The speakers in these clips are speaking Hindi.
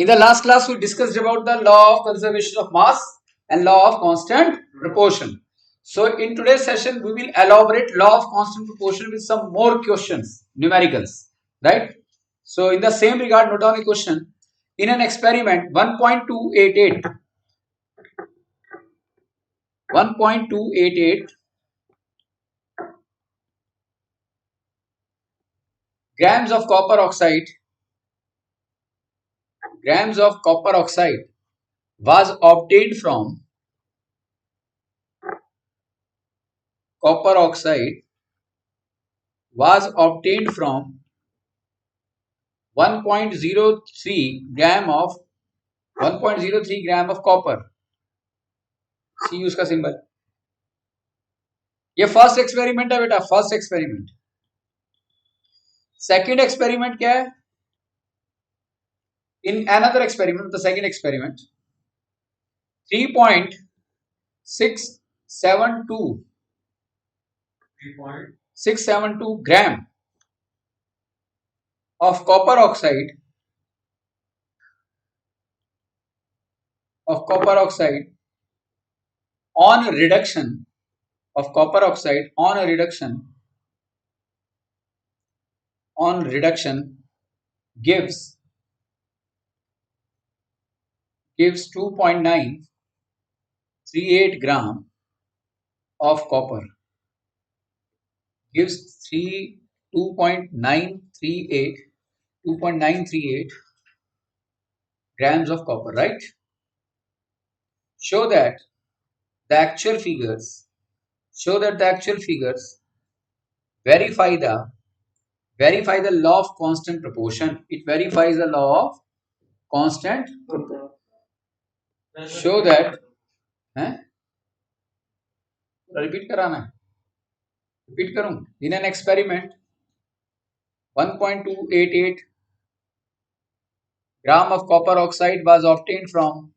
In the last class, we discussed about the law of conservation of mass and law of constant proportion. So in today's session, we will elaborate law of constant proportion with some more questions, numericals, right? So in the same regard, note down a question. In an experiment, 1.288 grams of copper oxide was obtained from copper oxide was obtained from 1.03 gram of 1.03 gram of copper. सी उसका सिंबल. ये फर्स्ट एक्सपेरिमेंट है बेटा, फर्स्ट एक्सपेरिमेंट. सेकंड एक्सपेरिमेंट क्या है? In another experiment, the second experiment 3.672 gram of copper oxide on reduction of copper oxide on reduction gives 2.938 gram of copper, gives 2.938 grams of copper, right? Show that the actual figures verify the law of constant proportion. It verifies the law of constant proportion. Show that repeat कराना है, repeat करूं. In an experiment, 1.288 gram of copper oxide was obtained from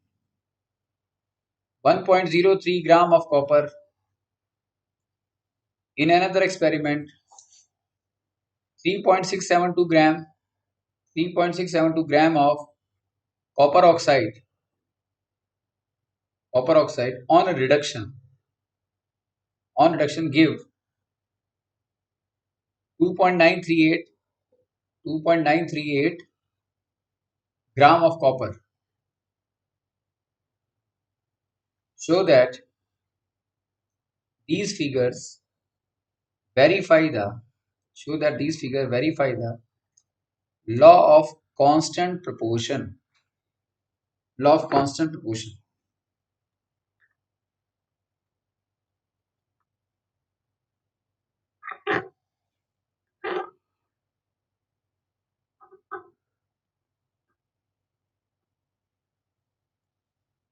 1.03 gram of copper. In another experiment, 3.672 gram of copper oxide on reduction give 2.938 gram of copper. Show that these figures verify the law of constant proportion.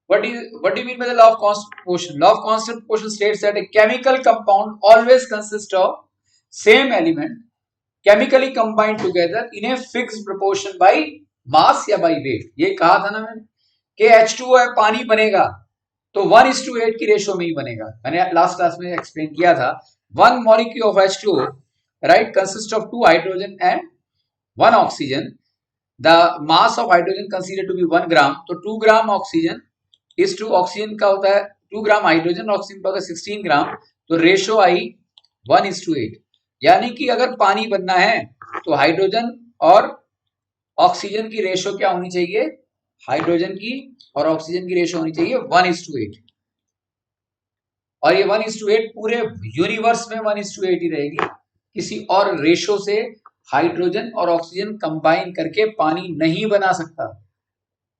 What do you mean by the law of constant proportion? Law of constant proportion states that a chemical compound always consists of same element chemically combined together in a fixed proportion by mass या by weight. ये कहा था ना मैंने कि H2O है, पानी बनेगा तो 1:8 की रेशो में ही बनेगा. मैंने लास्ट क्लास में एक्सप्लेन किया था. 1 molecule of H2O, right, consists of 2 hydrogen and 1 oxygen. The mass of hydrogen considered to be 1 gram. तो 2 gram oxygen इस 2 ऑक्सीजन का होता है 2 ग्राम हाइड्रोजन, ऑक्सीजन का होता है 16 ग्राम. तो रेशो आई 1:8. यानी कि अगर पानी बनना है तो हाइड्रोजन और ऑक्सीजन की रेशो क्या होनी चाहिए? हाइड्रोजन की और ऑक्सीजन की रेशो होनी चाहिए 1:8. और ये 1:8 पूरे यूनिवर्स में 1:8 ही रहेगी. किसी और रेशो से हाइड्रोजन और ऑक्सीजन कंबाइन करके पानी नहीं बना सकता.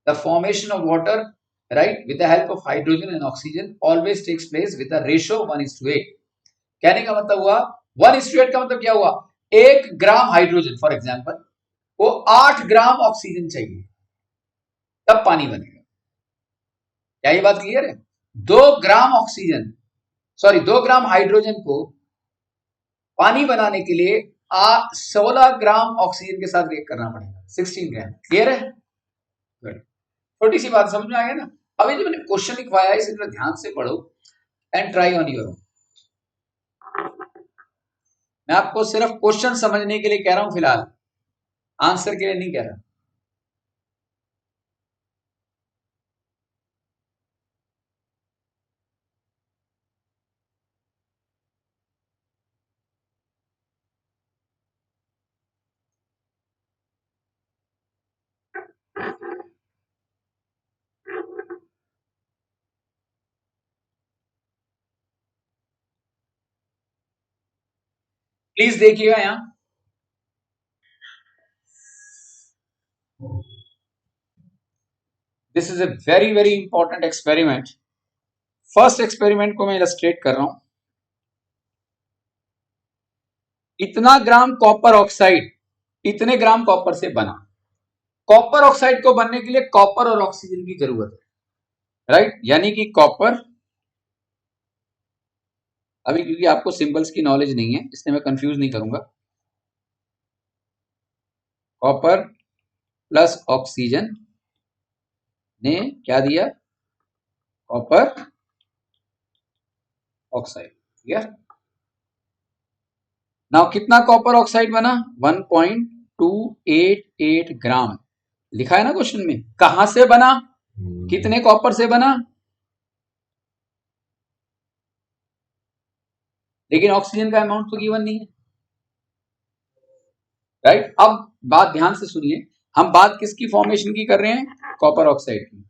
The formation of water, right, with the help of hydrogen and oxygen always takes place with a ratio 1:8. कहने का मतलब हुआ 1:8 का मतलब क्या हुआ? 1 ग्राम हाइड्रोजन फॉर एग्जांपल को 8 ग्राम ऑक्सीजन चाहिए तब पानी बनेगा. क्या ये बात क्लियर है? 2 ग्राम हाइड्रोजन को पानी बनाने के लिए 16 ग्राम ऑक्सीजन के साथ रिएक्ट करना पड़ेगा. 16 ग्राम. क्लियर है? गुड. छोटी सी बात समझ में आ गया ना? अभी जो मैंने क्वेश्चन लिखवाया है इसे ध्यान से पढ़ो and try on your own. मैं आपको सिर्फ क्वेश्चन समझने के लिए कह रहा हूं फिलहाल, आंसर के लिए नहीं कह रहा. प्लीज देखिएगा यहाँ, this is a very very important experiment. First experiment को मैं इलस्ट्रेट कर रहा हूं। इतना ग्राम कॉपर ऑक्साइड इतने ग्राम कॉपर से बना। कॉपर ऑक्साइड को बनने के लिए कॉपर और ऑक्सीजन की जरूरत है, राइट? यानी कि कॉपर, अभी क्योंकि आपको सिंबल्स की नॉलेज नहीं है इसलिए मैं कंफ्यूज नहीं करूंगा। कॉपर प्लस ऑक्सीजन ने क्या दिया? Copper oxide. ठीक है, नाउ कितना कॉपर ऑक्साइड बना? 1.288 ग्राम। लिखा है ना क्वेश्चन में, कहां से बना, कितने कॉपर से बना, लेकिन ऑक्सीजन का अमाउंट तो गिवन नहीं है, राइट? अब बात ध्यान से सुनिए, हम बात किसकी फॉर्मेशन की कर रहे हैं? कॉपर ऑक्साइड की।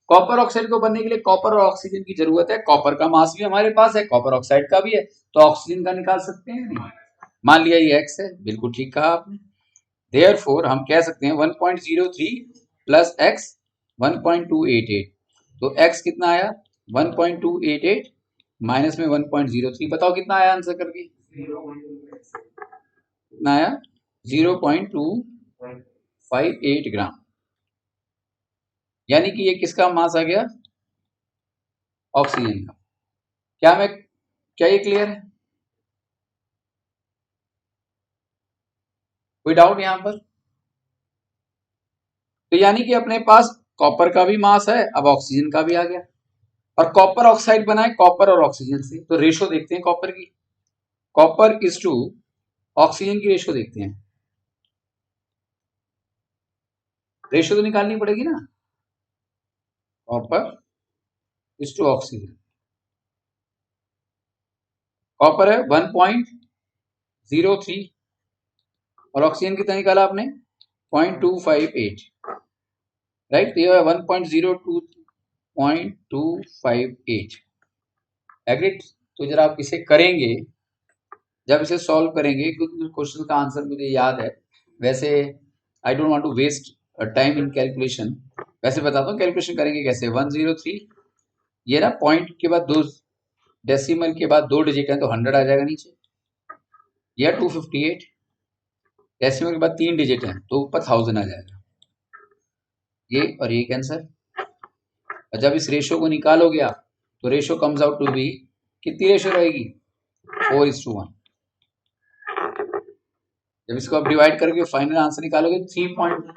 कॉपर ऑक्साइड को बनने के लिए कॉपर और ऑक्सीजन की जरूरत है। कॉपर का मास भी हमारे पास है, कॉपर ऑक्साइड का भी है, तो ऑक्सीजन का निकाल सकते हैं नहीं? मान लिया ये एक्स है, बिल्कुल ठीक कहा आपने। देयरफॉर हम कह सकते हैं 1.03 प्लस एक्स 1.288, तो एक्स कितना आया? 1.288 माइनस में 1.03, बताओ कितना आया आंसर करके? कितना आया? 0.258 ग्राम। यानी कि ये किसका मास आ गया? ऑक्सीजन का। क्या ये क्लियर है? कोई डाउट यहां पर? तो यानी कि अपने पास कॉपर का भी मास है, अब ऑक्सीजन का भी आ गया, और कॉपर ऑक्साइड बनाए कॉपर और ऑक्सीजन से, तो रेशो देखते हैं कॉपर की। कॉपर इज टू ऑक्सीजन की रेशो देखते हैं। रेशो तो निकालनी पड़ेगी ना, copper is to oxygen. Copper है 1.03 और ऑक्सीजन कितना निकाला आपने? 0.258, राइट? तो ये है 1.02.258। एग्रीड? तो जरा आप इसे करेंगे, जब इसे सॉल्व करेंगे, क्योंकि क्वेश्चन का आंसर मुझे याद है, वैसे I don't want to waste time in calculation. वैसे बताता हूँ कैलकुलेशन करेंगे कैसे। 103, ये ना पॉइंट के बाद दो डेसिमल के बाद 2 डिजिट है तो 100 आ जाएगा नीचे। यह 258, डेसिमल के बाद 3 डिजिट है तो ऊपर 1000 आ जाएगा। ये और ये कैंसर। और जब इस रेशो को निकालोगे आप तो ratio comes out to be, कितनी रेशो रहेगी? 4:1। जब इसको आप डिवाइड करके फाइनल आंसर निकालोगे 3.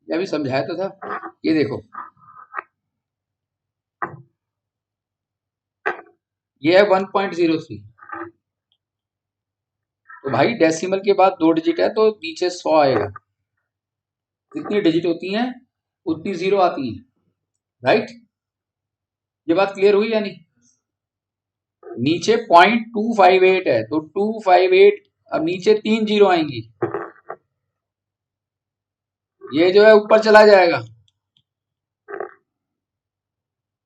अभी समझाया तो था, ये देखो, ये है 1.03। तो भाई डेसिमल के बाद 2 डिजिट है तो नीचे 100 आएगा। जितनी डिजिट होती हैं उतनी जीरो आती है, राइट? ये बात क्लियर हुई या नहीं? नीचे 0.258 है तो 258, अब नीचे 3 जीरो आएंगी, ये जो है ऊपर चला जाएगा।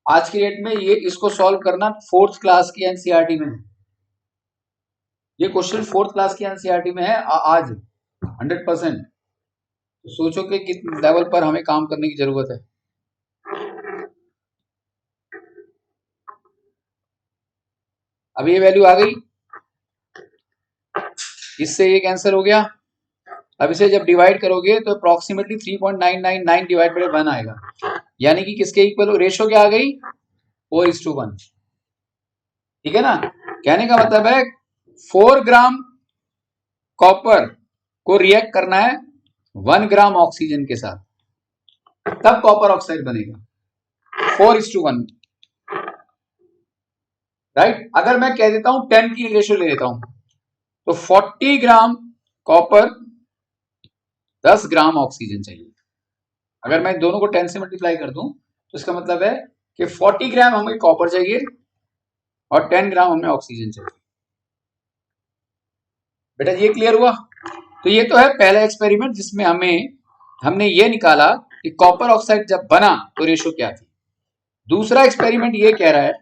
आज की डेट में ये इसको सॉल्व करना 4th क्लास की एनसीईआरटी में है। ये क्वेश्चन 4th क्लास की एनसीईआरटी में है आज 100%। तो सोचो कि किस लेवल पर हमें काम करने की जरूरत है। अब ये वैल्यू आ गई, इससे ये कैंसिल हो गया। अब इसे जब डिवाइड करोगे तो अप्रोक्सीमेटली 3.999 डिवाइड बाय 1 आएगा, यानी कि किसके इक्वल? रेशो क्या आ गई? 4:1। ठीक है ना? कहने का मतलब है 4 ग्राम कॉपर को रिएक्ट करना है 1 ग्राम ऑक्सीजन के साथ, तब कॉपर ऑक्साइड बनेगा। 4:1, राइट? अगर मैं कह देता हूं 10 की रेशो ले लेता हूं तो 40 ग्राम कॉपर 10 ग्राम ऑक्सीजन चाहिए। अगर मैं दोनों को 10 से मल्टीप्लाई कर दूं तो इसका मतलब है कि 40 ग्राम हमें कॉपर चाहिए और 10 ग्राम हमें ऑक्सीजन चाहिए। बेटा ये क्लियर हुआ? तो ये तो है पहला एक्सपेरिमेंट जिसमें हमने ये निकाला कि कॉपर ऑक्साइड जब बना तो रेशो क्या थी। दूसरा एक्सपेरिमेंट ये कह रहा है,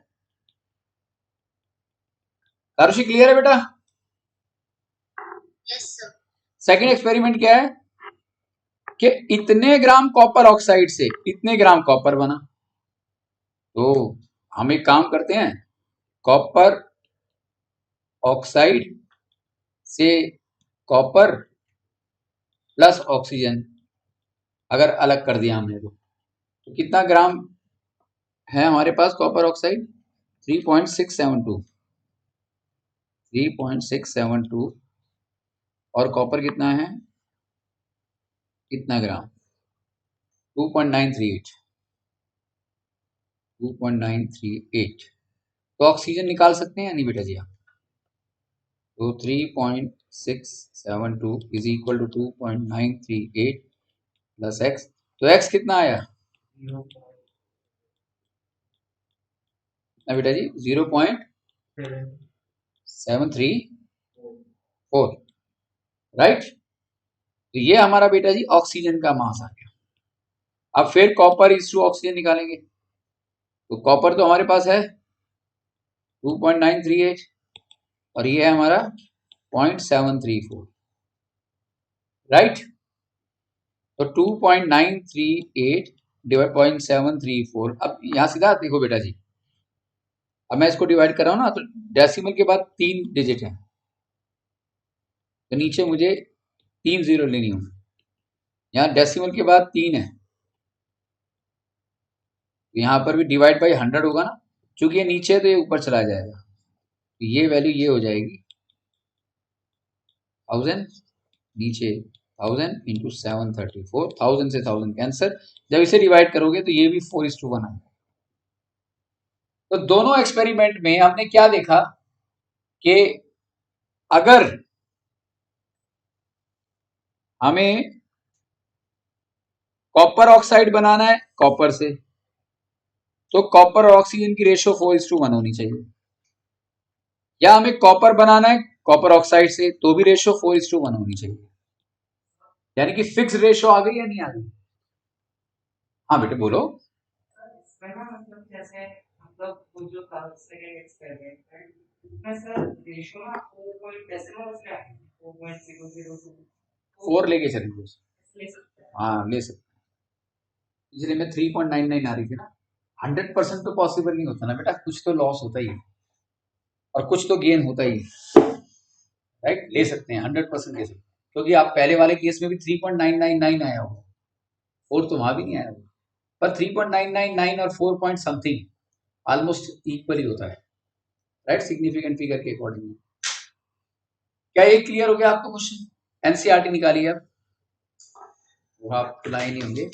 तारुषि क्लियर है बेटा? Yes sir. सेकंड एक्सपेरिमेंट क्या है कि इतने ग्राम कॉपर ऑक्साइड से इतने ग्राम कॉपर बना। तो हम एक काम करते हैं, कॉपर ऑक्साइड से कॉपर प्लस ऑक्सीजन अगर अलग कर दिया हमने तो कितना ग्राम है हमारे पास कॉपर ऑक्साइड? 3.672 3.672 और कॉपर कितना है, कितना ग्राम? 2.938 2.938। तो ऑक्सीजन निकाल सकते हैं या नहीं बेटा जी आप? तो 3.672 is equal to 2.938 plus x. तो एक्स कितना आया ना बेटा जी? 0.734, राइट। तो ये हमारा बेटा जी ऑक्सीजन का मास आ गया। अब फिर कॉपर इज टू ऑक्सीजन निकालेंगे, तो कॉपर तो हमारे पास है 2.938 और ये है हमारा 0.734, राइट। तो 2.938 डिवाइड 0.734। अब यहां सीधा देखो बेटा जी, अब मैं इसको डिवाइड कर रहा हूं ना, तो डेसिमल के बाद 3 डिजिट है, तो नीचे मुझे 3 जीरो लेनी होगी। यहाँ डेसिमल के बाद 3 है, तो यहाँ पर भी डिवाइड बाई 100 होगा ना, चूंकि ये नीचे है तो ये ऊपर चला जाएगा, तो ये वैल्यू ये हो जाएगी 1000, नीचे 1000 इंटू 734, 1000 से 1000 कैंसर। जब इसे डिवाइड करोगे तो ये भी 4:1 आएगा। तो दोनों एक्सपेरिमेंट में हमने क्या देखा कि अगर हमें कॉपर ऑक्साइड बनाना है कॉपर से, तो कॉपर और ऑक्सीजन की रेशियो 4:1 होनी चाहिए। या हमें कॉपर बनाना है कॉपर ऑक्साइड से, तो भी रेशियो 4:1 होनी चाहिए। यानी कि फिक्स रेशियो आ गई या नहीं आ गई? हाँ बेटे बोलो। इसमें ना मतलब जैसे मतलब वो जो सेकंड एक्सपेरिमेंट है उसमें सर रेशियो ना 4 डेसिमल उसमें आ गई 4.002 4 लेके चलेंगे उसे। ले सकते हैं। हाँ ले सकते हैं। इसलिए मैं 3.99 आ रही थी ना। 100% तो पॉसिबल नहीं होता ना बेटा, कुछ तो लॉस होता ही है और कुछ तो गेन होता ही है, राइट। ले सकते हैं 100% ले सकते हैं, क्योंकि आप पहले वाले केस में भी 3.999 आया होगा, 4 तो वहां भी नहीं आया होगा, पर 3.999 और 4 पॉइंट समथिंग ऑलमोस्ट इक्वल ही होता है, राइट, सिग्निफिकेंट फिगर के अकॉर्डिंग। क्या ये क्लियर हो गया आपको क्वेश्चन? एनसीईआरटी निकालिए अब, वो आप लाए नहीं होंगे।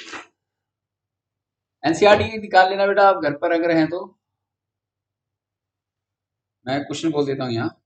एनसीईआरटी निकाल लेना बेटा आप घर पर अगर हैं तो। मैं क्वेश्चन बोल देता हूँ यहाँ।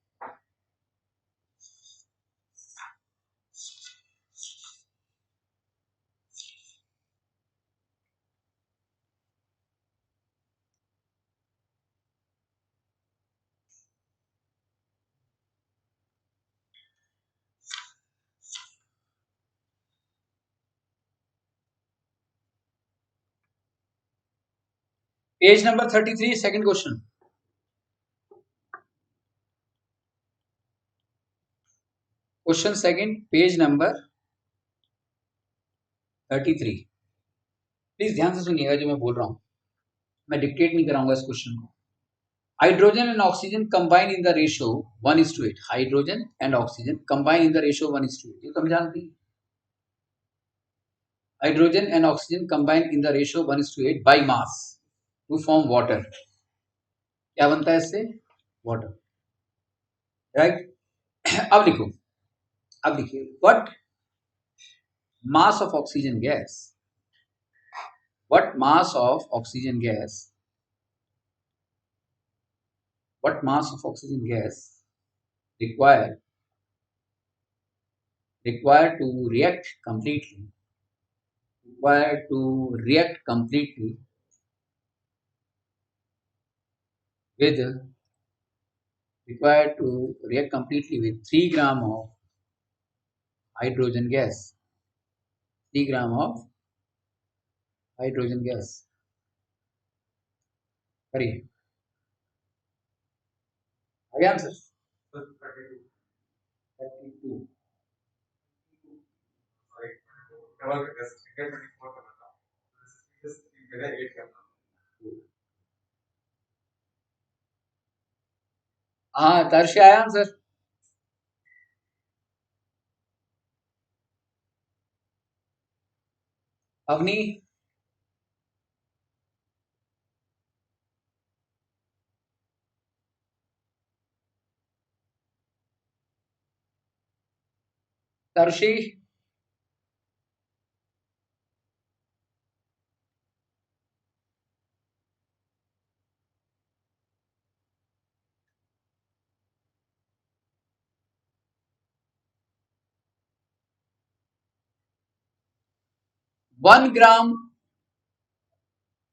Page number 33, second question. Question second, page number 33। Please ध्यान से सुनिएगा जो मैं बोल रहा हूँ, मैं डिक्टेट नहीं कराऊंगा इस क्वेश्चन को। Hydrogen and oxygen combine in the ratio 1:8। Hydrogen and oxygen combine in the ratio 1:8, ये तो हम जानते हैं। Hydrogen and oxygen combine in the ratio 1:8 by mass to form water. क्या बनता है इससे? Water, right. अब लिखो, अब लिखिए, what mass of oxygen gas, what mass of oxygen gas, what mass of oxygen gas required to react completely, required to react completely with, required to react completely with 3 gram of hydrogen gas, 3 gram of hydrogen gas। करिए, आ गया आंसर 32। हाँ तर्श आया आंसर। अवनी, तर्शी, 1 ग्राम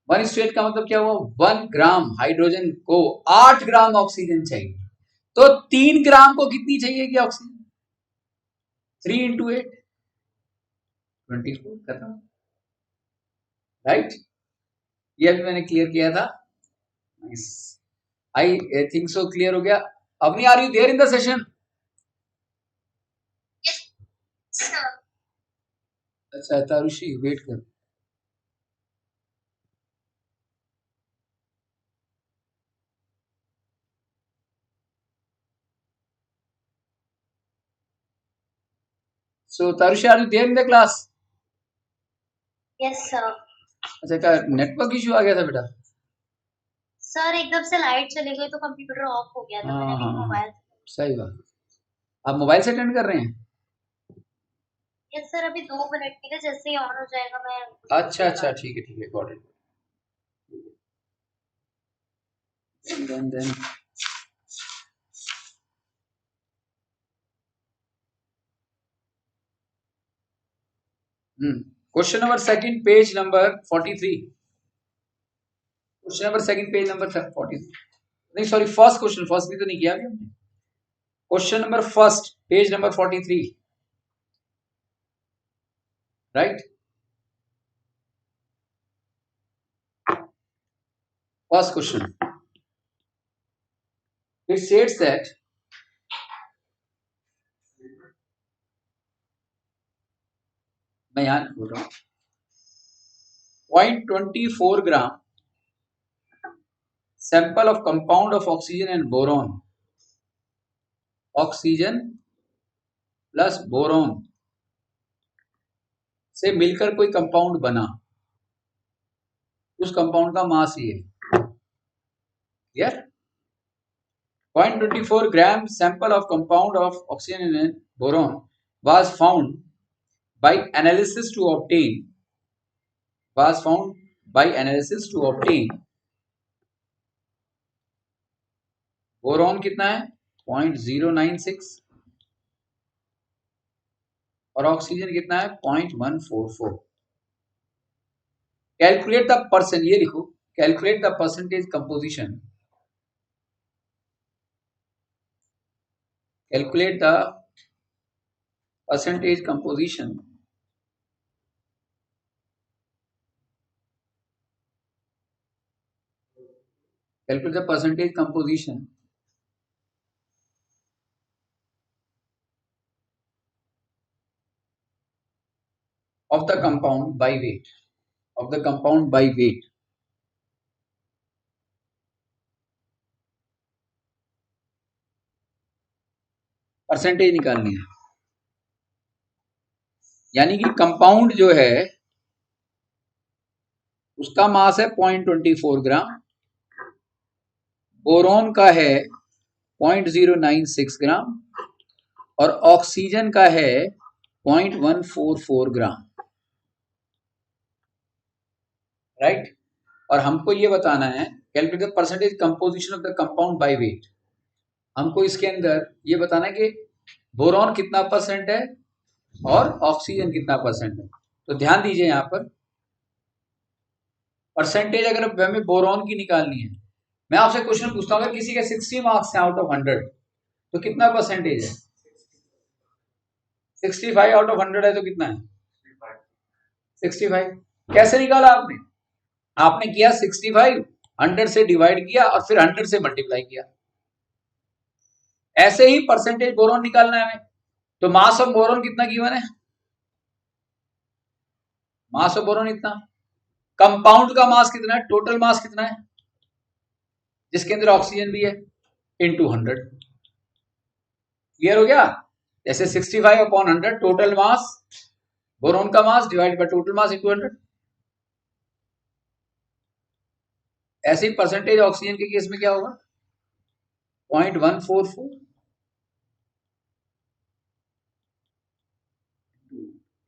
1:8 का मतलब क्या हुआ? 1 ग्राम हाइड्रोजन को 8 ग्राम ऑक्सीजन चाहिए, तो 3 ग्राम को कितनी चाहिए कि ऑक्सीजन? 3 इंटू 8 24, खत्म। राइट, ये अभी मैंने क्लियर किया था। आई थिंक सो क्लियर हो गया। Avni, are you there in the session? अच्छा तारुषी, वेट कर। So Tarushi, are you there in the class? Yes sir. अच्छा, क्या नेटवर्क इशू आ गया था बेटा? सर एकदम से लाइट चली गई तो कंप्यूटर ऑफ हो गया था, मैंने भी मोबाइल। सही बात। आप मोबाइल से अटेंड कर रहे हैं? यस सर, अभी 2 मिनट के लिए, जैसे ही ऑन हो जाएगा मैं। अच्छा अच्छा, ठीक है, got it. Then question number second, page number 43। Question number second, page number 43। नहीं सॉरी, फर्स्ट क्वेश्चन, फर्स्ट भी तो नहीं किया अभी हमने। Question number first, page number 43, right. First question, it states that मैं यहां बोल रहा हूं 0.24 gram sample of compound of oxygen and boron, oxygen plus boron से मिलकर कोई कंपाउंड बना, उस कंपाउंड का मास ये है। Clear? 0.24 gram sample of compound of oxygen and boron was found by analysis to obtain boron कितना है? 0.096 और ऑक्सीजन कितना है? 0.144। कैलकुलेट द परसेंट, ये लिखो, calculate the percentage composition, calculate the percentage composition calculate the percentage composition of the compound by weight, of the compound by weight। Percentage निकालनी है, यानी कि कंपाउंड जो है उसका मास है 0.24 ग्राम, बोरॉन का है 0.096 ग्राम और ऑक्सीजन का है 0.144 ग्राम, राइट। और हमको ये बताना है calculate the percentage composition of the compound by weight. हमको इसके अंदर ये बताना है कि बोरॉन कितना परसेंट है और ऑक्सीजन कितना परसेंट है। तो ध्यान दीजिए, यहां पर परसेंटेज अगर हमें बोरॉन की निकालनी है, मैं आपसे क्वेश्चन पूछता हूं, अगर किसी के 60 मार्क्स हैं आउट ऑफ 100 तो कितना परसेंटेज है? 65 आउट ऑफ 100 है तो कितना है? 65। कैसे निकाला आपने? आपने किया 65, 100 से डिवाइड किया और फिर 100 से मल्टीप्लाई किया। ऐसे ही परसेंटेज बोरोन निकालना है हमें। तो मास ऑफ बोरोन कितना गिवन है? मास ऑफ बोरोन इतना, कंपाउंड का मास कितना है, टोटल मास कितना है जिसके अंदर ऑक्सीजन भी है, इनटू 100। क्लियर हो गया? जैसे 65/100 टोटल मास, बोरोन का mass divide by total mass into 100। ऐसे ही परसेंटेज ऑक्सीजन के केस में क्या होगा, 0.144।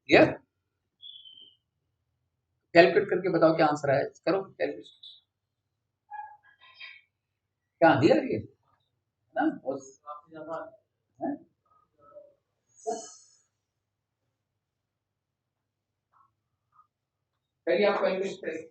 क्लियर? कैलकुलेट करके बताओ क्या आंसर आया, करो कैलकुलेशन। क्या दिया ये ना, और है? पहले आप कैलकुलेट करें।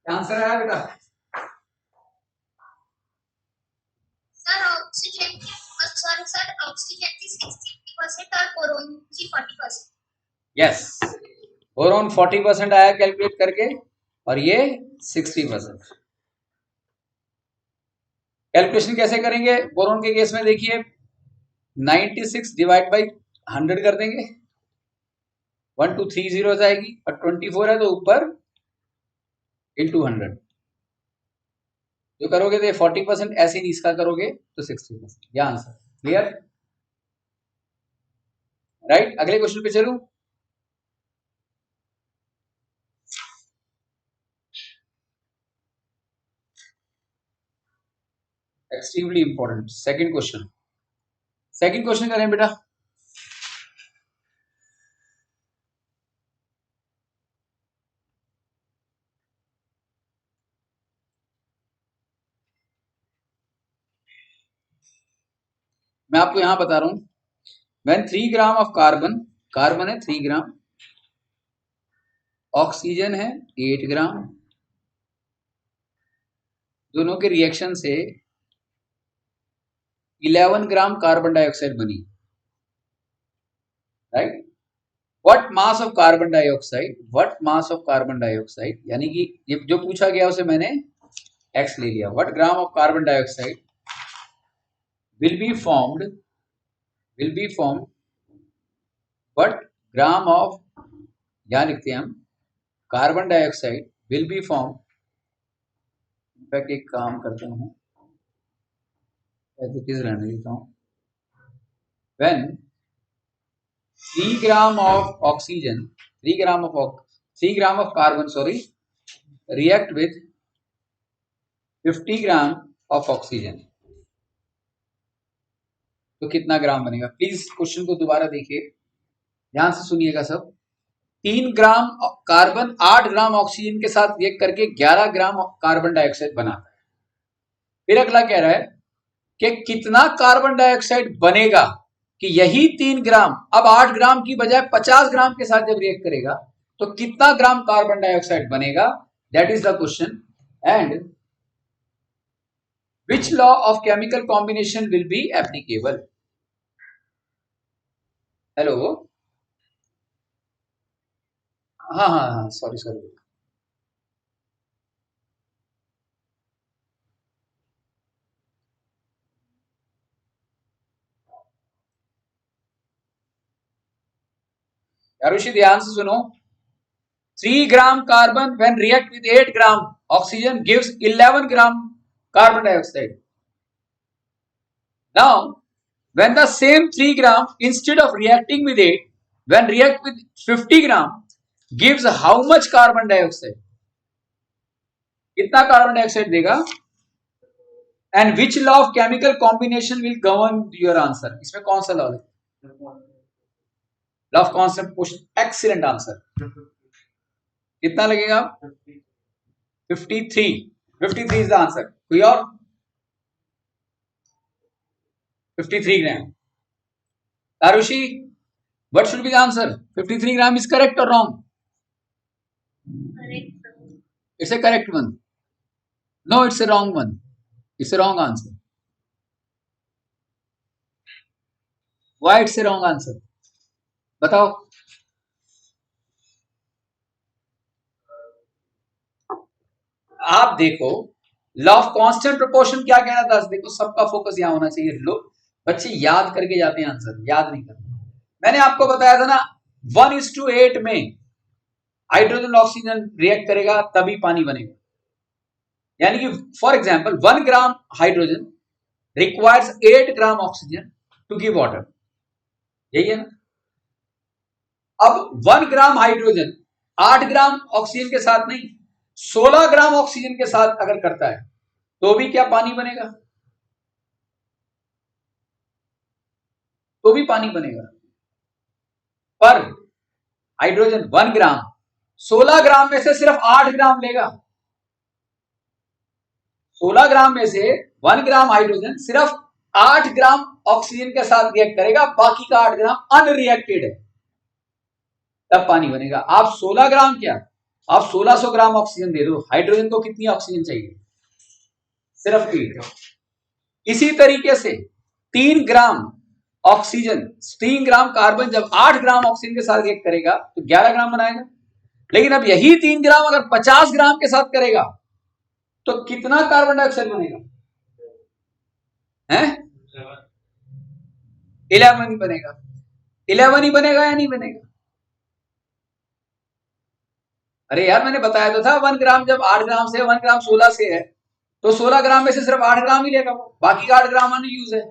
आंसर आया बेटा? ऑक्सीजन की 60% और बोरोन की 40%। यस, बोरोन 40% आया कैलकुलेट करके और ये 60%। कैलकुलेशन कैसे करेंगे बोरोन के केस में? देखिए 96 डिवाइड बाई 100 कर देंगे, 1230 हो जाएगी, और 24 है तो ऊपर इंटू 100 जो करोगे तो 40%, ऐसे ही इसका करोगे तो 60%। यह आंसर। क्लियर? राइट, अगले क्वेश्चन पे चलूं। Extremely important second question. Second question करें बेटा। मैं आपको यहां बता रहा हूं, when 3 gram of carbon, carbon है 3 ग्राम, ऑक्सीजन है 8 ग्राम, दोनों के रिएक्शन से 11 ग्राम कार्बन डाइऑक्साइड बनी। Right, what mass of carbon dioxide, what mass of carbon dioxide, यानी कि ये जो पूछा गया उसे मैंने एक्स ले लिया। What gram of carbon dioxide will be formed what gram of, यहां लिखते हैं हम, carbon dioxide will be form. In fact एक काम करते हैं, एज इट इज रहने देता हूं, when 3 gram of oxygen, 3 gram of carbon sorry react with 50 gram of oxygen, तो कितना ग्राम बनेगा? प्लीज क्वेश्चन को दोबारा देखिए, ध्यान से सुनिएगा सब। 3 ग्राम कार्बन 8 ग्राम ऑक्सीजन के साथ रिएक्ट करके 11 ग्राम कार्बन डाइऑक्साइड बनाता है। फिर अगला कह रहा है कि कितना कार्बन डाइऑक्साइड बनेगा कि यही 3 ग्राम अब 8 ग्राम की बजाय 50 ग्राम के साथ जब रिएक्ट करेगा तो कितना ग्राम कार्बन डाइऑक्साइड बनेगा? That is the question. And which law of chemical combination will be applicable? Hello, हाँ हाँ हाँ, सॉरी सॉरी, यारुषि ध्यान से सुनो। 3 gram carbon when react with 8 gram oxygen gives 11 gram carbon dioxide. Now, when the same 3 gram instead of reacting with 8, when react with 50 gram gives how much carbon dioxide? कितना कार्बन डाइऑक्साइड देगा? And which law of chemical combination will govern your answer? इसमें कौन सा लॉ है? Law of constant position. Excellent answer. कितना लगेगा? 53. 53 is the answer. कोई और? 53 gram. Tarushi, what should be the answer? 53 gram is correct or wrong? Correct, sir. It's a correct one. No, it's a wrong one. It's a wrong answer. Why it's a wrong answer? बताओ. आप देखो, लॉ ऑफ कांस्टेंट प्रोपोर्शन क्या कह रहा था? देखो, सबका फोकस यहां होना चाहिए. लोग बच्चे याद करके जाते हैं आंसर, याद नहीं करते. मैंने आपको बताया था ना, 1:8 में हाइड्रोजन ऑक्सीजन रिएक्ट करेगा तभी पानी बनेगा. यानी कि for example 1 gram hydrogen requires 8 gram oxygen to give water. यही है ना? अब 1 ग्राम हाइड्रोजन 8 ग्राम ऑक्सीजन के साथ नहीं, 16 ग्राम ऑक्सीजन के साथ अगर करता है तो भी क्या पानी बनेगा? तो भी पानी बनेगा. पर हाइड्रोजन 1 ग्राम 16 ग्राम में से सिर्फ 8 ग्राम लेगा. 16 ग्राम में से 1 ग्राम हाइड्रोजन सिर्फ 8 ग्राम ऑक्सीजन के साथ रिएक्ट करेगा, बाकी का 8 ग्राम अनरिएक्टेड है, तब पानी बनेगा. आप 16 ग्राम क्या, आप 1600 ग्राम ऑक्सीजन दे दो, हाइड्रोजन को कितनी ऑक्सीजन चाहिए? सिर्फ 8. इसी तरीके से 3 ग्राम ऑक्सीजन, 3 ग्राम कार्बन जब 8 ग्राम ऑक्सीजन के साथ रिएक्ट करेगा तो 11 ग्राम बनाएगा. लेकिन अब यही 3 ग्राम अगर 50 ग्राम के साथ करेगा तो कितना कार्बन डाइऑक्साइड बनेगा? हैं? 11 ही बनेगा. 11 ही बनेगा या नहीं बनेगा? अरे यार, मैंने बताया तो था 1 ग्राम जब 8 ग्राम से, 1 ग्राम 16 से है तो 16 ग्राम में से सिर्फ 8 ग्राम ही लेगा वो, बाकी का 8 ग्राम अनयूज है.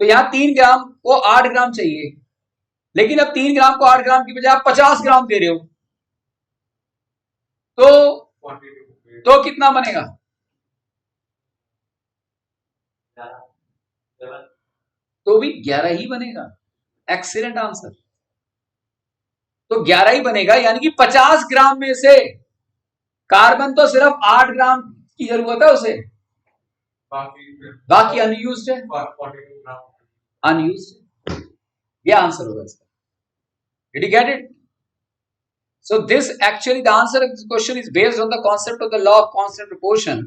तो यहां 3 ग्राम को 8 ग्राम चाहिए, लेकिन अब 3 ग्राम को 8 ग्राम की बजाय आप 50 ग्राम दे रहे हो, तो कितना बनेगा? तो भी 11 ही बनेगा. Excellent answer. तो 11 ही बनेगा, यानी कि 50 ग्राम में से कार्बन तो सिर्फ 8 ग्राम की जरूरत है उसे, बाकी अनयूज्ड है. अनयूज्ड. ये आंसर होगा इसका. Did you get it? So this actually, the answer of this question is based on the concept of the law of constant proportion,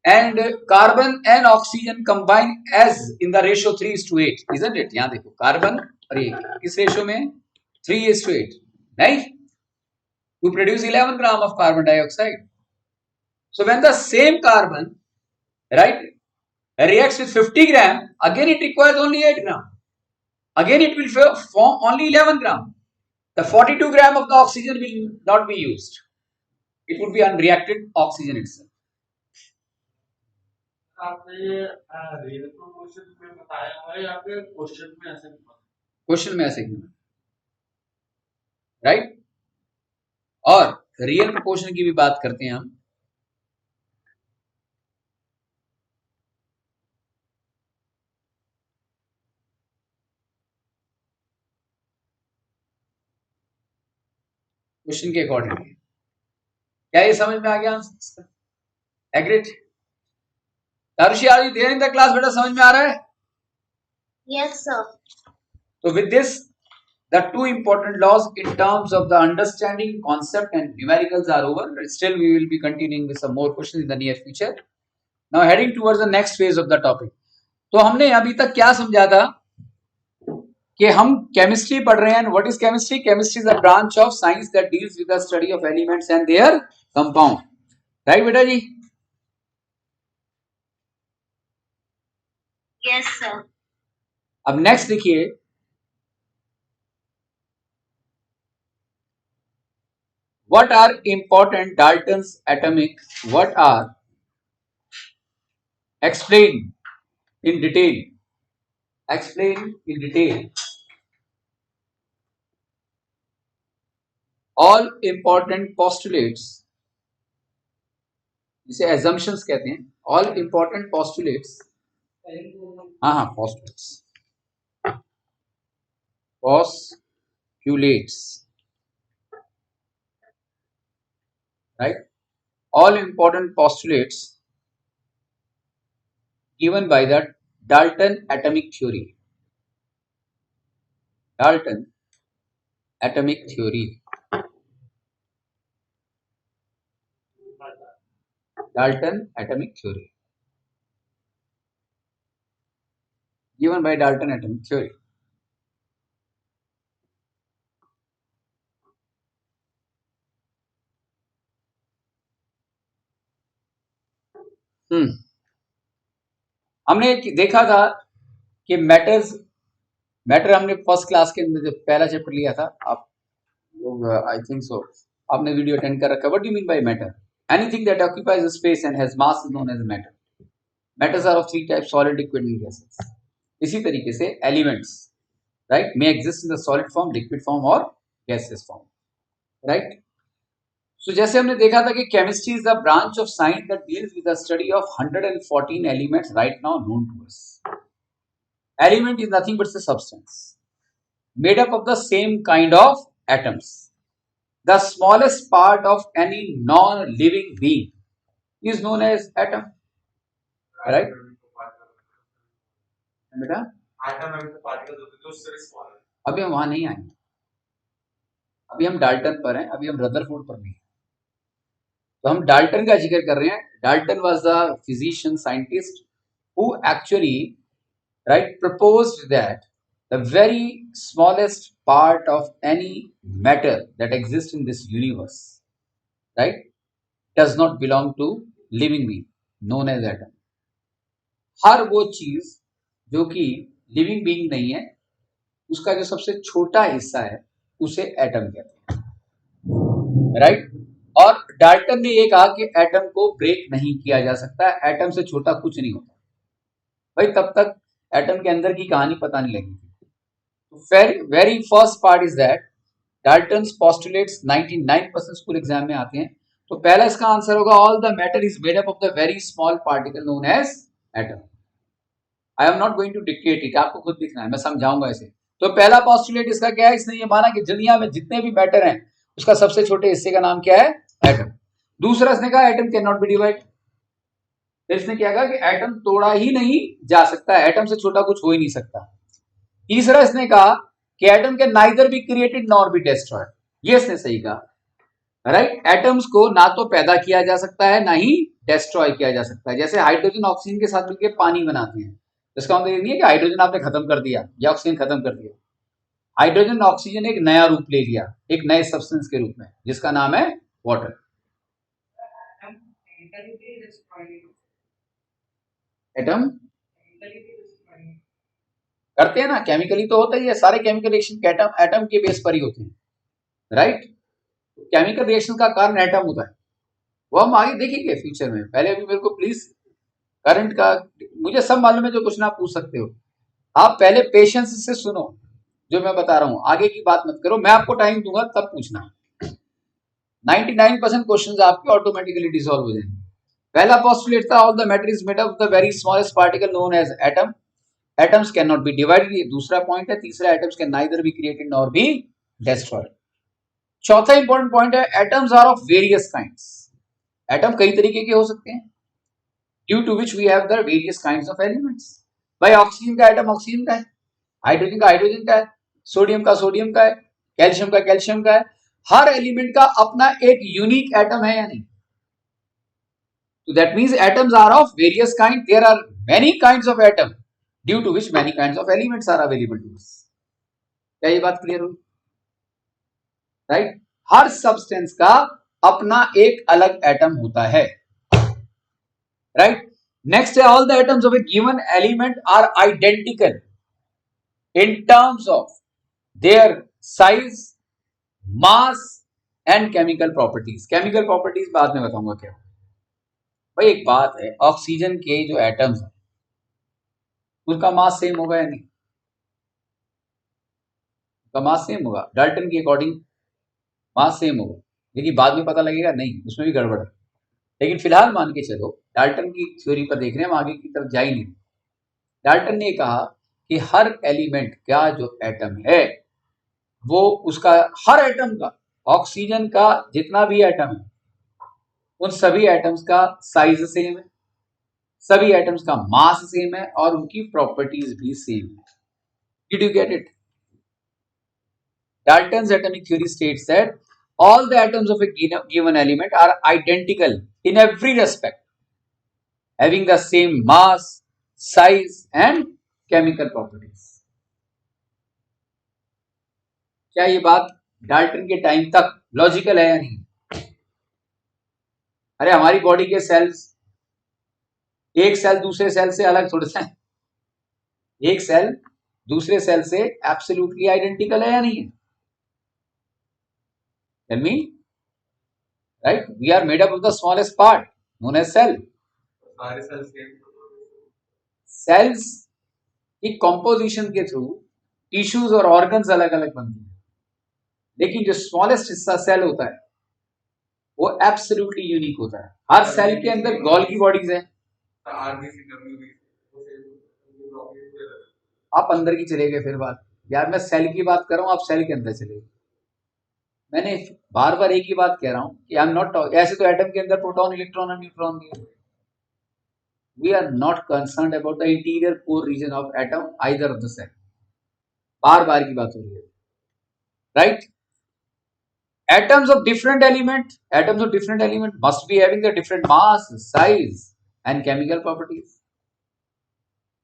and carbon and oxygen combine as in the ratio 3:8, isn't it? यहाँ देखो, कार्बन और ये किस रेशियो में? 3:8, right? To produce 11 gram of carbon dioxide. So when the same carbon, right, reacts with 50 gram, again it requires only 8 gram. Again it will form only 11 gram. The 42 gram of the oxygen will not be used. It would be unreacted oxygen itself. आपने ये रियल प्रोपोर्शन में बताया हुआ है या फिर क्वेश्चन में ऐसे? क्वेश्चन में ऐसे क्यों? राइट. और रियल प्रोपोर्शन की भी बात करते हैं हम. क्वेश्चन के अकॉर्डिंग. क्या ये समझ में आ गया? Agreed? Tarushi, are you there in the class? बेटा समझ में आ रहा है? Yes, sir. So with this, the two important laws in terms of the understanding concept and numericals are over. Still we will be continuing with some more questions in the near future. Now heading towards the next phase of the topic. तो हमने अभी तक क्या समझा था कि हम केमिस्ट्री पढ़ रहे हैं. What is chemistry? Chemistry is a branch of science that deals with the study of elements and there compound. Right बेटा जी? Yes, sir. अब नेक्स्ट देखिए, What are important Dalton's atomic? What are explain in detail? Explain in detail. All important postulates, जिसे assumptions कहते हैं. All important postulates. हाँ postulates, right? All important postulates given by the Dalton atomic theory. Dalton atomic theory. Dalton atomic theory. Given by Dalton atomic theory. हमने देखा था कि मैटर हमने फर्स्ट क्लास के अंदर जब पहला चैप्टर लिया था, आप लोग आई थिंक सो आपने वीडियो अटेंड कर रखा है. What do you mean by matter? Anything that occupies space and has mass is known as matter. Matters are of three types: solid, liquid and gases. इसी तरीके से elements, right, may exist in the solid form, liquid form और गैसेस फॉर्म, राइट. So, जैसे हमने देखा था कि chemistry is a branch of science that deals with the study of 114 elements right now known to us. Element is nothing but a substance made up of the same kind of atoms. The smallest part of any non-living being is known as atom. Right? बेटा अभी हम वहां नहीं आएंगे. अभी हम डाल्टन पर हैं, अभी हम रदरफोर्ड पर नहीं. तो हम डाल्टन का जिक्र कर रहे हैं. Dalton was the physician scientist who actually, right, proposed that the very smallest part of any matter that exists in this universe, right, does not belong to living being known as atom. हर वो चीज जो कि लिविंग बीइंग नहीं है, उसका जो सबसे छोटा हिस्सा है उसे एटम कहते हैं, राइट. और डाल्टन ने ये कहा कि एटम को ब्रेक नहीं किया जा सकता, एटम से छोटा कुछ नहीं होता. भाई तब तक एटम के अंदर की कहानी पता नहीं लगी थी. Very first part is that Dalton's postulates 99% school exam में आते हैं. तो पहला इसका आंसर होगा all the matter is made up of the very small particle known as atom. I am not going to dictate it, आपको खुद लिखना है, मैं समझाऊंगा इसे. तो पहला पोस्टुलेट इसका क्या है? इसने ये माना कि दुनिया में जितने भी मैटर हैं उसका सबसे छोटे हिस्से का नाम क्या है? एटम. दूसरा इसने कहा atom can not B divide. फिर इसने क्या कहा कि एटम तोड़ा ही नहीं जा सकता, एटम से छोटा कुछ हो ही नहीं सकता. तीसरा इसने कहा कि atom can neither be created nor be destroyed. ये इसने सही कहा, राइट. एटम्स को ना तो पैदा किया जा सकता है ना ही डिस्ट्रॉय किया जा सकता है. जैसे हाइड्रोजन ऑक्सीजन के साथ मिलकर पानी बनाते हैं, इसका मतलब ये नहीं है कि हाइड्रोजन आपने खत्म कर दिया या ऑक्सीजन खत्म कर दिया. हाइड्रोजन ऑक्सीजन एक नया रूप ले लिया, एक नए सब्सटेंस के रूप में, जिसका नाम है वाटर. एटम करते हैं ना, केमिकली तो होता ही है. सारे केमिकल रिएक्शन एटम के बेस पर ही होते हैं, राइट. केमिकल रिएक्शन का कारण एटम होता है, वो हम आगे देखेंगे फ्यूचर में. पहले अभी मेरे को प्लीज करंट का, मुझे सब मालूम है, जो कुछ ना पूछ सकते हो आप, पहले पेशेंस से सुनो जो मैं बता रहा हूं. आगे की बात मत करो, मैं आपको टाइम दूंगा तब पूछना. 99% क्वेश्चंस आपके ऑटोमेटिकली डिसॉल्व हो जाएंगे. पहला पोस्टुलेट था all the matter is made of the very smallest particle known as atom. Atoms can not be divided, ये दूसरा पॉइंट है. तीसरा, atoms can neither be created nor be destroyed. चौथा इंपॉर्टेंट पॉइंट है atoms are of various kinds. Atom कई तरीके के हो सकते हैं, due to which we have the various kinds of elements. भाई ऑक्सीजन का एटम ऑक्सीजन का है, हाइड्रोजन का हाइड्रोजन का है, सोडियम का सोडियम का है, कैल्शियम का कैल्शियम का है. हर एलिमेंट का अपना एक यूनिक एटम है या नहीं? So that means atoms are of various kinds. There are many kinds of atom, due to which many kinds of elements are available to us. क्या ये बात क्लियर हुई? राइट. हर सब्सटेंस का अपना एक अलग एटम होता है, राइट. नेक्स्ट है all the atoms of a given element are identical in terms of their size, mass and chemical properties. Chemical properties बाद में बताऊंगा क्या। भाई एक बात है, ऑक्सीजन के जो एटम्स है उसका मास सेम होगा या नहीं? उसका मास सेम होगा, डाल्टन के अकॉर्डिंग मास सेम होगा, लेकिन बाद में पता लगेगा नहीं, उसमें भी गड़बड़ है। लेकिन फिलहाल मान के चलो, डाल्टन की थ्योरी पर देख रहे हैं, हम आगे की तरफ जा ही नहीं। डाल्टन ने कहा कि हर एलिमेंट का जो एटम है वो उसका, हर एटम का, ऑक्सीजन का जितना भी एटम है उन सभी एटम्स का साइज सेम है, सभी एटम्स का मास सेम है और उनकी प्रॉपर्टीज भी सेम है। Did you get it? Dalton's atomic theory states that all the atoms of a given element are identical in every respect, having the same mass, size and chemical properties. क्या ये बात डाल्टन के टाइम तक लॉजिकल है या नहीं? अरे हमारी बॉडी के सेल्स, एक सेल दूसरे सेल से अलग थोड़े से, एक सेल दूसरे सेल से एब्सोल्युटली आइडेंटिकल है या नहीं है? Tell me, right? We are made up of the smallest part known as cell. सारे सेल्स के सेल्स की कॉम्पोजिशन के थ्रू टिश्यूज और ऑर्गन्स अलग अलग बनते हैं, लेकिन जो स्मॉलेस्ट हिस्सा सेल होता है वो एब्सोल्युटली यूनिक होता है। हर सेल के अंदर गोल्गी बॉडीज है। आरबीसी डब्ल्यूबीसी आप अंदर की चले गए, फिर बात यार, मैं सेल की बात कर रहा हूं, आप सेल के अंदर चले गए। मैंने बार बार एक ही बात कह रहा हूं कि आई एम नॉट, ऐसे तो एटम के अंदर प्रोटॉन, इलेक्ट्रॉन और न्यूट्रॉन भी है। We are not concerned about the interior core region of atom either of the cell. बार बार की बात हो रही है, right? Atoms of different element must be having the different mass, size and chemical properties,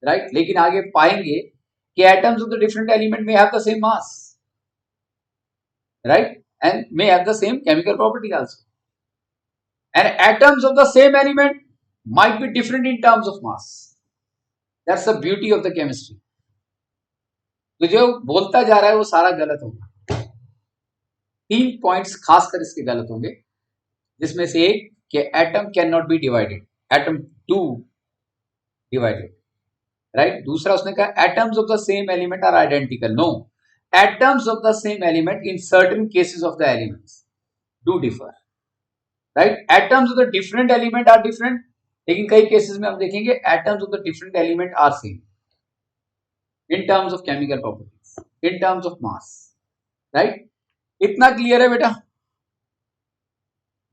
right? लेकिन आगे पाएंगे कि atoms of the different element may have the same mass, right? And may have the same chemical property also. And atoms of the same element might be different in terms of mass. That's the beauty of the chemistry. तो जो बोलता जा रहा है वो सारा गलत होगा। 3 पॉइंट्स खासकर इसके गलत होंगे, जिसमें से एक कि atom can not be divided, atom to divided, right? दूसरा उसने कहा atoms of the same element are identical. No, atoms of the same element in certain cases of the elements do differ, right? Atoms of the different element are different, लेकिन कई केसेस में हम देखेंगे atoms of the different element are same in terms of chemical properties, in terms of mass, right? इतना क्लियर है बेटा?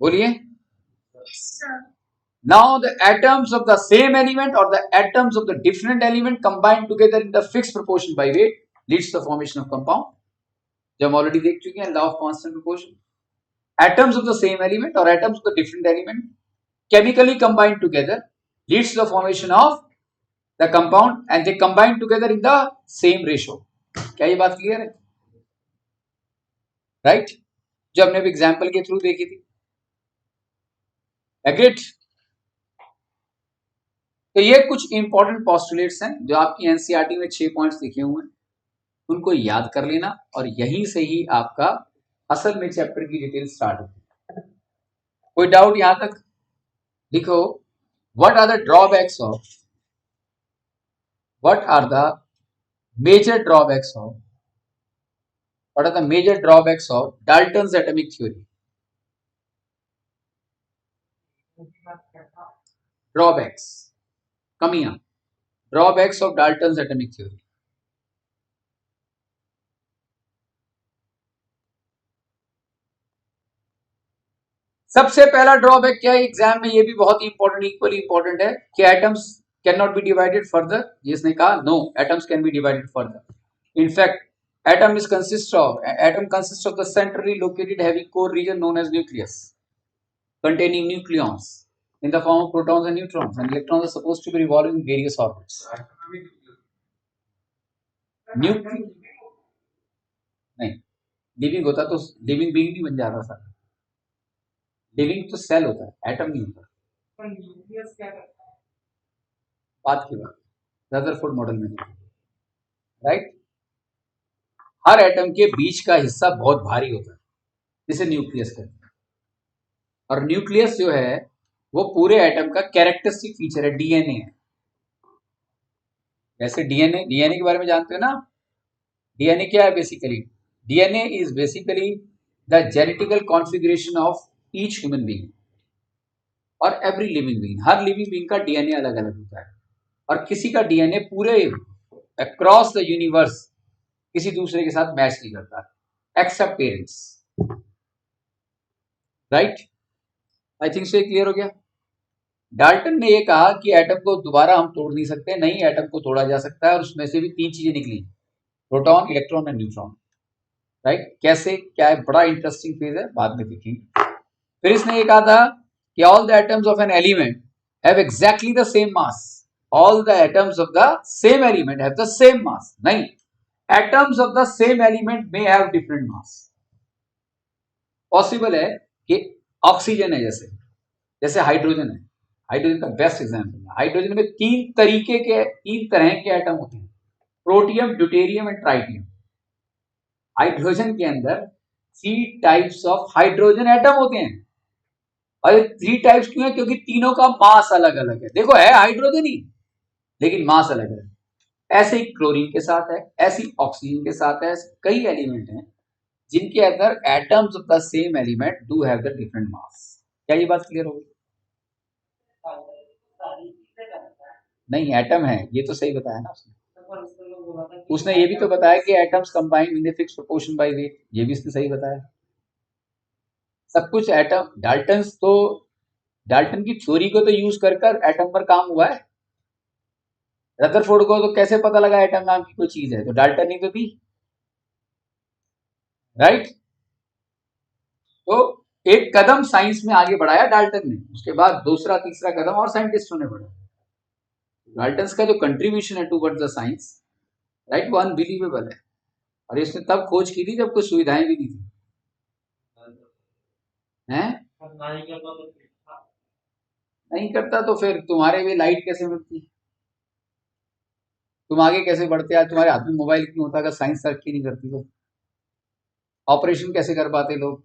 बोलिए। Now the atoms of the same element or the atoms of the different element combined together in the fixed proportion by weight leads to the formation of compound, जो हम ऑलरेडी देख चुके हैं, law of constant proportion. Atoms of the same element or atoms of the different element chemically combined together leads to the formation of the compound and they combine together in the same ratio. क्या ये बात क्लियर है? राइट? जो हमने भी एग्जाम्पल के थ्रू देखी थी। एग्रीड? तो ये कुछ इंपॉर्टेंट पोस्टुलेट्स हैं जो आपकी एनसीईआरटी में 6 पॉइंट्स लिखे हुए हैं, उनको याद कर लेना और यहीं से ही आपका असल में चैप्टर की डिटेल स्टार्ट होती है। कोई डाउट यहां तक? लिखो, what are the drawbacks of, what are the major drawbacks of, what are the major drawbacks of Dalton's atomic theory? Drawbacks, कमियां, drawbacks of Dalton's atomic theory. सबसे पहला ड्रॉबैक क्या है एग्जाम में, ये भी बहुत ही इंपॉर्टेंट, इक्वली इंपॉर्टेंट है कि atoms can not be divided further. जिसने कहा no, atoms can be divided further. In fact atom consist of the centrally located heavy core region known as nucleus containing nucleons in the form of protons and neutrons, and electrons are supposed to be revolving in various orbits. नहीं, लिविंग होता तो लिविंग बीइंग भी बन जाता सर। लिविंग तो सेल होता है, एटम नहीं होता। बात की बात रदरफोर्ड मॉडल में, राइट? हर एटम के बीच का हिस्सा बहुत भारी होता है, जिसे न्यूक्लियस कहते हैं। और न्यूक्लियस जो है वो पूरे एटम का कैरेक्टरिस्टिक फीचर है, डीएनए है। वैसे डीएनए के बारे में जानते हो ना? डीएनए क्या है basically? DNA is basically the genetical configuration of each human being और एवरी लिविंग बीइंग। हर लिविंग बीइंग का डीएनए अलग अलग होता है और किसी का डीएनए पूरे अक्रॉस द यूनिवर्स किसी दूसरे के साथ मैच नहीं करता, except parents. Right? I think so ये क्लियर हो गया। डाल्टन ने ये कहा कि एटम को दोबारा हम तोड़ नहीं सकते, नहीं, एटम को तोड़ा जा सकता है और उसमें से भी 3 चीजें निकली, proton, electron and neutron. Right? कैसे, क्या है, बड़ा इंटरेस्टिंग फेज है, बाद में देखेंगे। फिर इसने ये कहा था कि all the atoms of an element have exactly the same mass. All the atoms of the same element have the same mass. नहीं, atoms of the same element में हैव डिफरेंट मास। पॉसिबल है कि ऑक्सीजन है, जैसे हाइड्रोजन है, हाइड्रोजन का बेस्ट एग्जाम्पल है। हाइड्रोजन में 3 तरह के एटम होते हैं, protium, deuterium and tritium. Hydrogen के अंदर 3 टाइप्स ऑफ हाइड्रोजन एटम होते हैं। और ये 3 टाइप्स क्यों है? क्योंकि तीनों का मास अलग अलग है। देखो है हाइड्रोजन ही, लेकिन मास अलग अलग। ऐसे ही क्लोरीन के साथ है, ऐसी ऑक्सीजन के साथ है, ऐसे कई एलिमेंट हैं जिनके अंदर atoms of the same element do have the different mass. क्या ये बात क्लियर हो गई? सारी चीजें करता है। नहीं, एटम है, ये तो सही बताया ना उसने। पर उसने लोग बोला था कि उसने ये भी तो बताया कि atoms combined in fix proportion by weight, ये भी उसने सही बताया। सब कुछ एटम, डाल्टन की थ्योरी को तो यूज कर एटम पर काम हुआ है। रदरफोर्ड को तो कैसे पता लगा एटम नाम की कोई चीज है? तो डाल्टन ही तो थी। राइट? तो एक कदम साइंस में आगे बढ़ाया डाल्टन ने, उसके बाद दूसरा तीसरा कदम और साइंटिस्टों ने बढ़ाया। डाल्टन का जो कंट्रीब्यूशन है टूवर्ड्स द साइंस, राइट, वो अनबिलीवेबल है। और इसने तब खोज की थी जब कुछ सुविधाएं भी नहीं थी। हैं? नहीं करता तो फिर तुम्हारे भी लाइट कैसे मिलती, तुम आगे कैसे बढ़ते? आज तुम्हारे हाथ में मोबाइल क्यों होता अगर साइंस तरक्की नहीं करती तो? ऑपरेशन कैसे कर पाते लोग?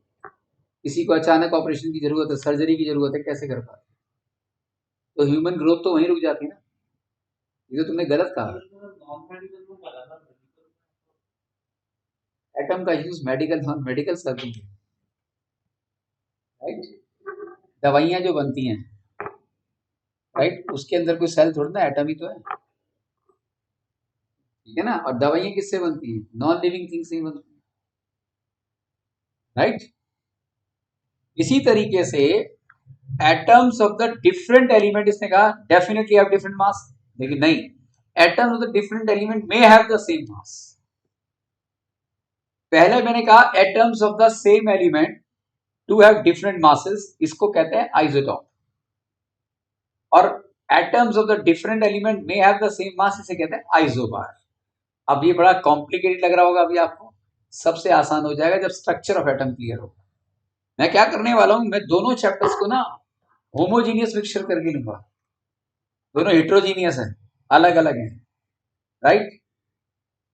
किसी को अचानक ऑपरेशन की जरूरत है, सर्जरी की जरूरत है, कैसे कर पाते? तो ह्यूमन ग्रोथ तो वहीं रुक जाती है ना। ये तो तुमने गलत कहा। एटम का use medical, non medical surgery, right? दवाइयां जो बनती हैं, राइट, उसके अंदर कोई सेल थोड़ा ना, एटम ही तो है, ठीक है ना? और दवाइयां किससे बनती हैं? नॉन लिविंग थिंग से ही बनती हैं, राइट? इसी तरीके से atoms of the different element, इसने कहा डेफिनेटली हैव डिफरेंट मास, लेकिन नहीं, atoms of the different element में हैव द सेम मास। पहले मैंने कहा atoms of the same element to have different masses, इसको कहते हैं आइसोटॉप। और atoms of the different element में हैव द सेम मास, इसे कहते हैं आइसोबार। अब ये बड़ा कॉम्प्लिकेटेड लग रहा होगा अभी आपको, सबसे आसान हो जाएगा जब स्ट्रक्चर ऑफ एटम क्लियर होगा। मैं क्या करने वाला हूं, मैं दोनों चैप्टर्स को ना होमोजीनियस मिक्सचर करके लूंगा। दोनों हेट्रोजीनियस है, अलग अलग है, राइट?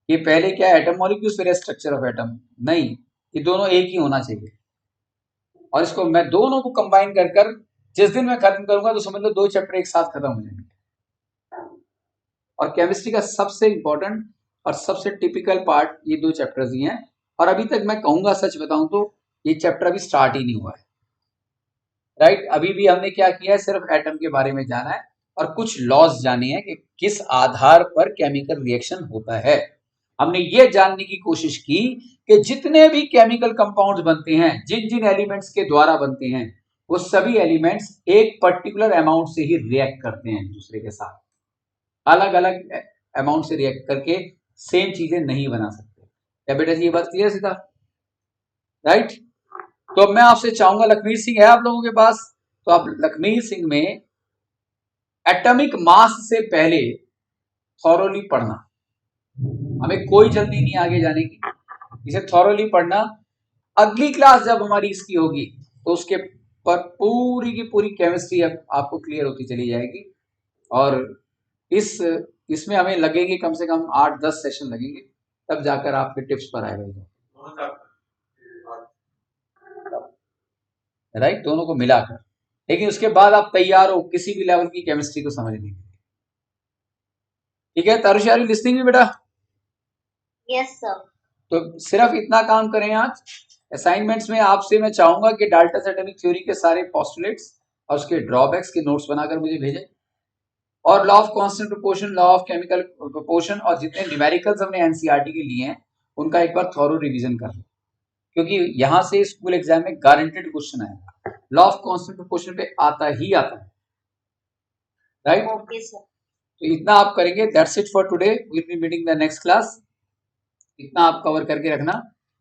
ये पहले क्या है, एटम मॉलिक्यूल्स, फिर स्ट्रक्चर ऑफ एटम। नहीं, ये दोनों एक ही होना चाहिए। और इसको मैं दोनों को कंबाइन कर जिस दिन मैं खत्म करूंगा तो समझ लो 2 चैप्टर एक साथ खत्म हो जाएंगे। और केमिस्ट्री का सबसे इंपॉर्टेंट और सबसे टिपिकल पार्ट ये 2 चैप्टर्स ही हैं। और अभी तक मैं कहूंगा, सच बताऊं तो ये चैप्टर अभी स्टार्ट ही नहीं हुआ है, राइट? अभी भी हमने क्या किया है, सिर्फ एटम के बारे में जाना है और कुछ लॉज जाने हैं कि किस आधार पर केमिकल रिएक्शन होता है। हमने ये जानने की कोशिश की कि जितने भी केमिकल कंपाउंड्स बनते हैं, जिन जिन एलिमेंट्स के द्वारा बनते हैं, वो सभी एलिमेंट्स एक पर्टिकुलर अमाउंट से ही रिएक्ट करते हैं दूसरे के साथ। अलग अलग अमाउंट से रिएक्ट करके सेम चीजें नहीं बना सकते। क्या बेटा जी ये बात क्लियर सीधा? राइट? तो अब मैं आपसे चाहूंगा, लखमीर सिंह है आप लोगों के पास, तो आप लखमीर सिंह में एटॉमिक मास से पहले थॉरोली पढ़ना। हमें कोई जल्दी नहीं आगे जाने की, इसे थॉरोली पढ़ना। अगली क्लास जब हमारी इसकी होगी तो उसके पर पूरी की पूरी केमिस्ट्री आपको क्लियर होती चली जाएगी। और इसमें हमें लगेंगे कम से कम 8-10 सेशन लगेंगे, तब जाकर आपके टिप्स पर आएगा। राइट, दोनों को मिलाकर। लेकिन उसके बाद आप तैयार हो किसी भी लेवल की केमिस्ट्री को समझने के लिए। ठीक है तारुषी, आर यू लिसनिंग मी बेटा? Yes sir. तो सिर्फ इतना काम करें आज। असाइनमेंट्स में आपसे मैं चाहूंगा कि डाल्टन्स एटॉमिक थ्योरी के सारे पोस्टुलेट्स और उसके ड्रॉबैक्स के नोट्स बनाकर मुझे भेजें, और law of constant proportion, law of chemical proportion और जितने न्यूमेरिकल्स हमने एनसीईआरटी के लिए हैं उनका एक बार थॉरो रिवीजन कर लें, क्योंकि यहां से स्कूल एग्जाम में गारंटेड क्वेश्चन आएगा। लॉ ऑफ कांस्टेंट प्रोपोर्शन पे आता ही आता है, राइट। Okay sir. तो इतना आप करेंगे, that's it for today, will be meeting the next class. इतना आप कवर करके रखना।